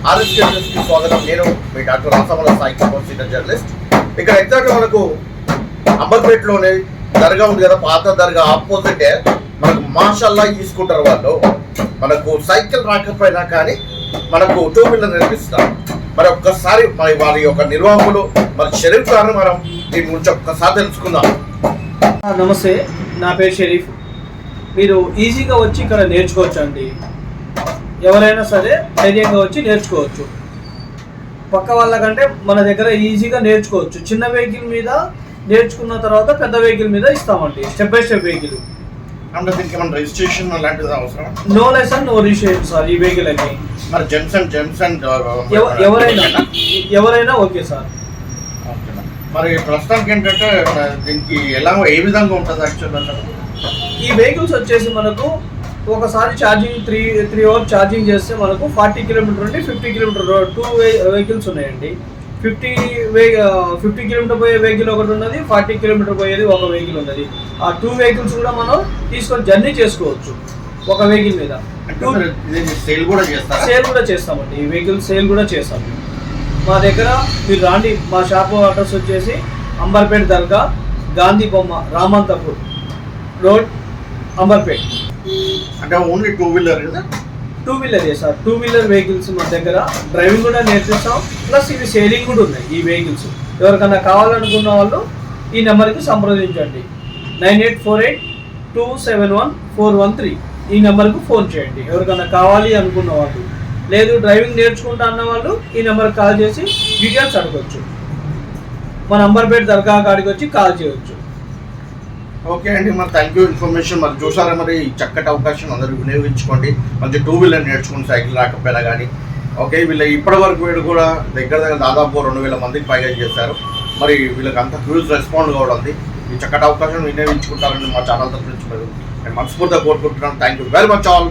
RSK న్యూస్కి స్వాగతం. నేను మీ డాక్టర్ రాసమల సాయి, సీనియర్ జర్నలిస్ట్. ఇక్కడ ఎగ్జాక్ట్గా మనకు అంబర్పేటలోనే దర్గా ఉంది కదా, పాత దర్గా ఆపోజిటే మనకు మాషాల్లా తీసుకుంటారు వాళ్ళు. మనకు సైకిల్ రాకపోయినా కానీ మనకు టూ వీలర్ నిర్మిస్తారు. మరి ఒక్కసారి మరి వారి యొక్క నిర్వాహకులు మరి షరీఫ్ గారిని మనం దీని గురించి ఒక్కసారి తెలుసుకుందాం. నమస్తే, నా పేరు షరీఫ్. మీరు ఈజీగా వచ్చి ఇక్కడ నేర్చుకోవచ్చు అండి. ఎవరైనా సరే ధైర్యంగా వచ్చి నేర్చుకోవచ్చు. పక్క వాళ్ళకంటే మన దగ్గర ఈజీగా నేర్చుకోవచ్చు. చిన్న వెహికల్ మీద నేర్చుకున్న తర్వాత పెద్ద వెహికల్ మీద ఇస్తామండి, స్టెప్ బై స్టెప్ వెహికల్. అంటే దీనికి ఏమైనా రిజిస్ట్రేషన్ అలాంటిది అవసరం? No license, no registration sir ఈ వెహికల్ అని. మరి జెమ్స్ అండ్ ఎవరైనా ఓకే సార్. మరి ప్రస్తుతానికి ఏంటంటే దీనికి ఏ విధంగా ఉంటుంది యాక్చువల్గా? ఈ వెహికల్స్ వచ్చేసి మనకు ఒకసారి ఛార్జింగ్ త్రీ అవర్స్ ఛార్జింగ్ చేస్తే మనకు 40 కిలోమీటర్ నుండి 50 కిలోమీటర్ టూ వెహికల్స్ ఉన్నాయండి. 50 కిలోమీటర్ పోయే వెహికల్ ఒకటి ఉన్నది, 40 కిలోమీటర్ పోయేది ఒక వెహికల్ ఉన్నది. ఆ టూ వెహికల్స్ కూడా మనం తీసుకొని జర్నీ చేసుకోవచ్చు ఒక వెహికల్ మీద. సేల్ కూడా చేస్తామండి. ఈ వెహికల్ సేల్ కూడా చేస్తాము. మా దగ్గర మీరు రాండి. మా షాప్ అడ్రస్ వచ్చేసి అంబర్పేట దర్గా, గాంధీ బొమ్మ, రామంతపూర్ రోడ్, అంబర్పేట్. అంటే ఓన్లీ టూ వీలర్ కదా? Two wheeler sir. Two wheeler vehicles మా దగ్గర డ్రైవింగ్ కూడా నేర్పిస్తాం, ప్లస్ ఇవి సేలింగ్ కూడా ఉన్నాయి. ఈ వెహికల్స్ ఎవరికైనా కావాలనుకున్న వాళ్ళు ఈ నెంబర్కి సంప్రదించండి. 9848271413 ఈ నెంబర్కి ఫోన్ చేయండి. ఎవరికైనా కావాలి అనుకున్న వాళ్ళు, లేదు డ్రైవింగ్ నేర్చుకుంటా అన్న వాళ్ళు ఈ నెంబర్కి కాల్ చేసి డీటెయిల్స్ అడగవచ్చు. మన అంబర్పేట దర్గా కాడికి వచ్చి కాల్ చేయవచ్చు. ఓకే అండి, మరి థ్యాంక్ యూ ఇన్ఫర్మేషన్. మరి చూసారా, మరి చక్కటి అవకాశం అందరూ వినియోగించుకోండి. మంచి టూ వీలర్ నేర్చుకుని సైకిల్ రాకపోయినా కానీ. ఓకే, వీళ్ళ ఇప్పటి వరకు వీళ్ళు కూడా దగ్గర దాదాపు 2000 మందికి పైగా చేశారు. మరి వీళ్ళకి అంత హ్యూజ్ రెస్పాండ్ కూడా ఉంది. ఈ చక్కటి అవకాశం వినియోగించుకుంటారని మా ఛానల్ తరఫు నుంచి నేను మనస్ఫూర్తిగా కోరుకుంటున్నాను. Thank you very much all.